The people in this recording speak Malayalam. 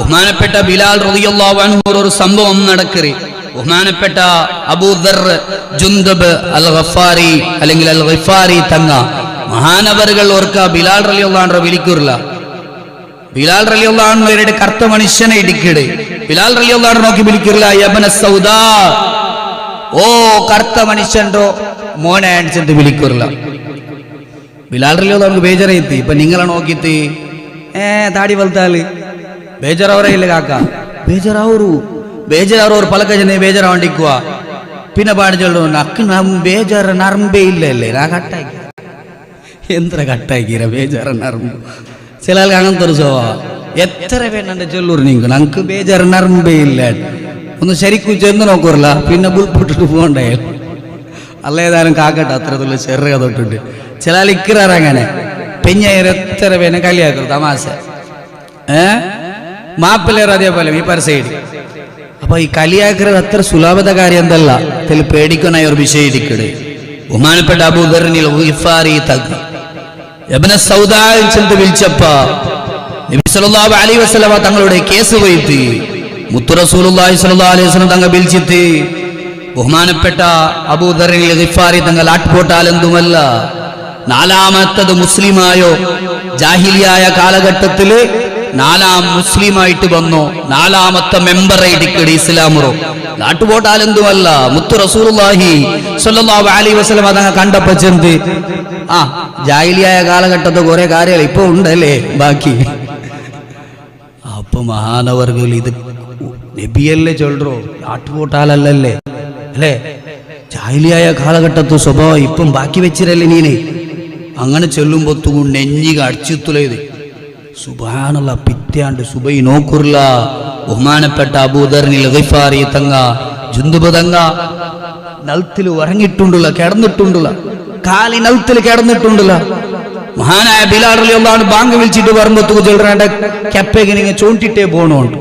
ബഹുമാനപ്പെട്ട ബിലാൽ റളിയല്ലാഹു അൻഹു ഒരു സംഭവം നടക്കറി. ബഹുമാനപ്പെട്ട അബൂദർ ജുന്ദബ് അൽ ഗഫാരി അല്ലെങ്കിൽ അൽ ഗഫാരി തങ്ങ മഹാനവറുകൾ ഓർക്ക ബിലാൽ റളിയല്ലാഹു അൻഹു വിളിക്കൂറില്ല. ബിലാൽ റളിയല്ലാഹു അൻഹു ഇവരുടെ കറുത്ത മനുഷ്യനെ ഇടിക്കിട്. ബിലാൽ റളിയല്ലാഹു അൻഹു നോക്കി വിളിക്കൂറില്ല, യബ്ന സൗദാ, ഓ കറുത്ത മനുഷ്യൻറോ മോനെ അടിച്ചിട്ട് വിളിക്കൂറില്ല. ബിലാൽ റളിയല്ലാഹു അൻഹു ബേജാറായി. ഇപ്പൊ നിങ്ങളെ നോക്കിയിട്ട് താടി വലുത്താല് ಬೇಜಾರವರೇ ಇಲ್ಲ ಕಾಕ, ಬೇಜಾರವ್ರು ಪಲಕ ಜನ ಬೇಜಾರವಂಡಿಕ್ಕುವ പിന്നെ പാടിച്ചോളൂ നക്ക് ബേജാറ നറമ്പേ ഇല്ലല്ലേ നാ കട്ടാക്കി എന്ത്ര കട്ടാക്കിര ബേജാറ നറമ്പ്. ചില ആൾക്ക് അങ്ങനത്തെ ഒരു സ്വഭാവ. എത്ര പേരുടെ ചൊല്ലൂർ നിങ്ങൾക്ക് ഞങ്ങൾക്ക് ബേജാറ നറമ്പേ ഇല്ല. ഒന്ന് ശരിക്കും ചെന്ന് നോക്കൂറില്ല, പിന്നെ ബുൾപൊട്ടിട്ട് പോകണ്ടേ. അല്ല ഏതായാലും കാക്കട്ടെ, അത്രത്തുള്ള ചെറുക തൊട്ടിട്ട് ചില ആൾ ഇക്കറാറങ്ങനെ പെഞ്ഞയർ എത്ര പേനെ കളിയാക്കും തമാശ. മാപ്പിലേർ അതേപോലെ ഈ പരസൈഡ്. അപ്പൊ ഈ കളിയാക്കുന്നത് അത്ര സുലഭത കാര്യം എന്തല്ല, ഇതിൽ പേടിക്കുന്ന ഒരു വിഷയിക്കട്. ബഹുമാനപ്പെട്ട അബൂദർനിൽ ഗിഫാരി തഖ ഇബ്നു സൗദായിൽ ചെന്ന് വിളിച്ചപ്പ നബി സല്ലല്ലാഹു അലൈഹി വസല്ലം തങ്ങളുടെ കേസ് പോയിട്ട് മുത്തു റസൂലുള്ളാഹി സ്വല്ലല്ലാഹു അലൈഹി വസല്ലം തങ്ങൾ വിളിച്ചിട്ട് ബഹുമാനപ്പെട്ട അബൂദർനിൽ ഗിഫാരി തങ്ങൾ ആട്പോട്ടാലെന്തുമല്ല, നാലാമത്തത് മുസ്ലിമായോ ജാഹിലിയായ കാലഘട്ടത്തില് നാലാം മുസ്ലിമായിട്ട് വന്നോ, നാലാമത്തെ മെമ്പറായിട്ട് ഇസ്ലാമറോ നാട്ടുപോട്ടാലെന്തുമല്ല. മുത്തു റസൂലുള്ളാഹി സ്വല്ലല്ലാഹു അലൈഹി വസല്ലം അതങ്ങ് കണ്ടപ്പോ ചെന്ത് ജാഹിലിയായ കാലഘട്ടത്തെ കുറെ കാര്യങ്ങൾ ഇപ്പൊ ഉണ്ടല്ലേ ബാക്കി. അപ്പൊ മഹാനവർകൾ ഇത് നബിയല്ലേ ചൊല്ലോ, നാട്ടുപോട്ടാലല്ലേ അല്ലേ, ജാഹിലിയായ കാലഘട്ടത്തെ സ്വഭാവം ഇപ്പം ബാക്കി വെച്ചിരല്ലേ നീനെ. അങ്ങനെ ചൊല്ലുമ്പോ നെഞ്ഞിക അടിച്ചുത്തുലയത് സുബ്ഹാനല്ലാ. പിറ്റാണ്ട് സുബൈ നോക്കുറില്ല. ബഹുമാനപ്പെട്ട അബൂദർനിൽ ഗിഫാരി തങ്ങ ജുന്ദുബ് തങ്ങ നൽത്തിൽ ഉറങ്ങിട്ടുണ്ടല്ല, കിടന്നിട്ടുണ്ടല്ല, കാലി നൽത്തിൽ കിടന്നിട്ടുണ്ടല്ല. മഹാനായ ബിലാൽ റളിയല്ലാഹു അൻഹു ബാങ്ക് വിളിച്ചിട്ട് വരുമ്പോ ചൊല്ലേണ്ട കെപ്പേക്ക് നിങ്ങൾ ചോണ്ടിട്ടേ പോണോണ്ട്